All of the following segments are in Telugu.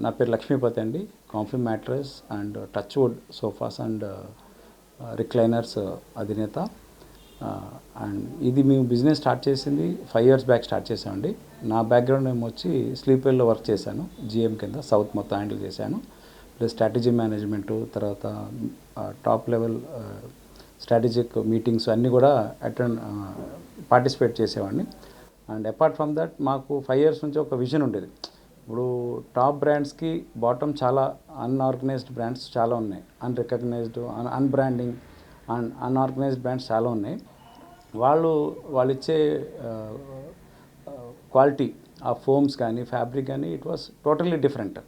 నా పేరు లక్ష్మీపతి అండి. Comfy mattress and touch wood sofas and recliners అధినేత. అండ్ ఇది మేము బిజినెస్ స్టార్ట్ చేసింది 5 years బ్యాక్ స్టార్ట్ చేసామండి. నా బ్యాక్గ్రౌండ్ ఏమో వచ్చి స్లీప్వెల్లో వర్క్ చేశాను. జీఎం కింద సౌత్ మొత్తం హ్యాండిల్ చేశాను. ప్లస్ స్ట్రాటజీ మేనేజ్మెంటు, తర్వాత టాప్ లెవెల్ స్ట్రాటజిక్ మీటింగ్స్ అన్నీ కూడా పార్టిసిపేట్ చేసేవాడిని. అండ్ అపార్ట్ ఫ్రమ్ దట్ మాకు 5 years నుంచి ఒక విజన్ ఉండేది. ఇప్పుడు టాప్ బ్రాండ్స్కి బాటమ్ చాలా అన్ఆర్గనైజ్డ్ బ్రాండ్స్ చాలా ఉన్నాయి. అన్రికగ్నైజ్డ్, అన్బ్రాండింగ్ అండ్ అన్ఆర్గనైజ్డ్ బ్రాండ్స్ చాలా ఉన్నాయి. వాళ్ళు ఇచ్చే క్వాలిటీ ఆ ఫోమ్స్ కానీ ఫ్యాబ్రిక్ కానీ it was totally different.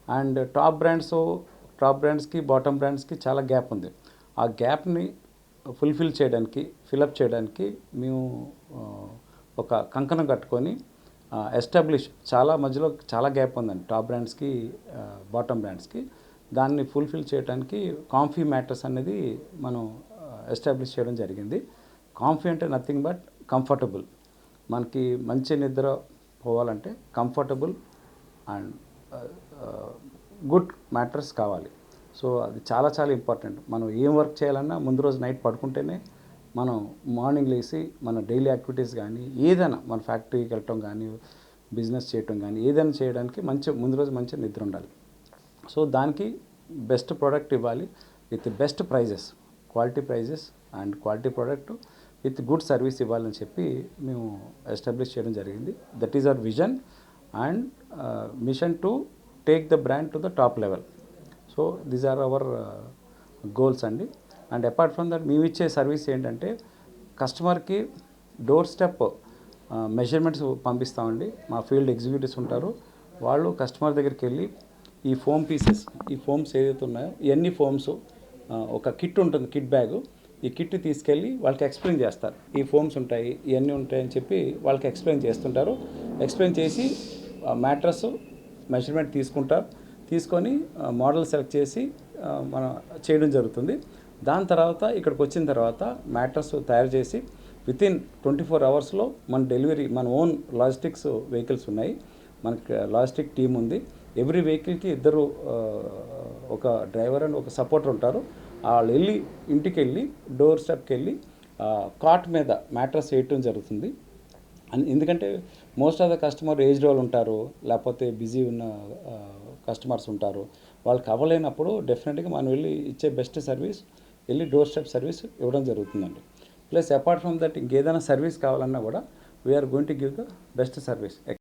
And top బ్రాండ్స్కి బాటమ్ బ్రాండ్స్కి చాలా గ్యాప్ ఉంది. ఆ గ్యాప్ని ఫిలప్ చేయడానికి మేము ఒక కంకణం కట్టుకొని ఎస్టాబ్లిష్ మధ్యలో చాలా గ్యాప్ ఉందండి టాప్ బ్రాండ్స్కి బాటమ్ బ్రాండ్స్కి. దాన్ని ఫుల్ఫిల్ చేయడానికి కాంఫీ మ్యాట్రెస్ అనేది మనం ఎస్టాబ్లిష్ చేయడం జరిగింది. కాంఫీ అంటే నథింగ్ బట్ కంఫర్టబుల్. మనకి మంచి నిద్ర పోవాలంటే కంఫర్టబుల్ అండ్ గుడ్ మ్యాట్రెస్ కావాలి. సో అది చాలా చాలా ఇంపార్టెంట్. మనం ఏం వర్క్ చేయాలన్నా ముందు రోజు నైట్ పడుకుంటేనే మనం మార్నింగ్ లేచి మన డైలీ యాక్టివిటీస్ కానీ ఏదైనా మన ఫ్యాక్టరీకి వెళ్ళటం కానీ బిజినెస్ చేయటం కానీ ఏదైనా చేయడానికి ముందు రోజు మంచి నిద్ర ఉండాలి. సో దానికి బెస్ట్ ప్రోడక్ట్ ఇవ్వాలి with best prices, quality prices and quality product with good service ఇవ్వాలని చెప్పి మేము ఎస్టాబ్లిష్ చేయడం జరిగింది. That is our vision and mission to take the brand to the top level. So these are our goals అండి. అండ్ అపార్ట్ ఫ్రమ్ దట్ మేము ఇచ్చే సర్వీస్ ఏంటంటే కస్టమర్కి డోర్ స్టెప్ మెజర్మెంట్స్ పంపిస్తామండి. మా ఫీల్డ్ ఎగ్జిక్యూటివ్స్ ఉంటారు. వాళ్ళు కస్టమర్ దగ్గరికి వెళ్ళి ఈ ఫోమ్స్ ఏదైతే ఉన్నాయో ఇవన్నీ ఫోమ్స్ ఒక కిట్ ఉంటుంది, కిట్ బ్యాగ్. ఈ కిట్ తీసుకెళ్ళి వాళ్ళకి ఎక్స్ప్లెయిన్ చేస్తారు. ఈ ఫోమ్స్ ఉంటాయి, ఇవన్నీ ఉంటాయని చెప్పి వాళ్ళకి ఎక్స్ప్లెయిన్ చేస్తుంటారు. ఎక్స్ప్లెయిన్ చేసి మ్యాట్రెస్ మెజర్మెంట్ తీసుకొని మోడల్ సెలెక్ట్ చేసి మనం చేయడం జరుగుతుంది. దాని తర్వాత ఇక్కడికి వచ్చిన తర్వాత మ్యాట్రెస్ తయారు చేసి వితిన్ 24 hours మన డెలివరీ, మన ఓన్ లాజిస్టిక్స్ వెహికల్స్ ఉన్నాయి. మనకి లాజిస్టిక్ టీమ్ ఉంది. ఎవ్రీ వెహికల్కి ఇద్దరు, ఒక డ్రైవర్ అండ్ ఒక సపోర్టర్ ఉంటారు. వాళ్ళు ఇంటికి వెళ్ళి డోర్ స్టెప్కి వెళ్ళి కాట్ మీద మ్యాట్రెస్ వేయటం జరుగుతుంది. ఎందుకంటే most of the customer aged వాళ్ళు ఉంటారు, లేకపోతే బిజీ ఉన్న కస్టమర్స్ ఉంటారు. వాళ్ళకి అవ్వలేనప్పుడు డెఫినెట్గా మనం ఇచ్చే best service doorstep service ఇవ్వడం జరుగుతుందండి. ప్లస్ అపార్ట్ ఫ్రమ్ దట్ ఇంకేదైనా సర్వీస్ కావాలన్నా కూడా we are going to give the best service.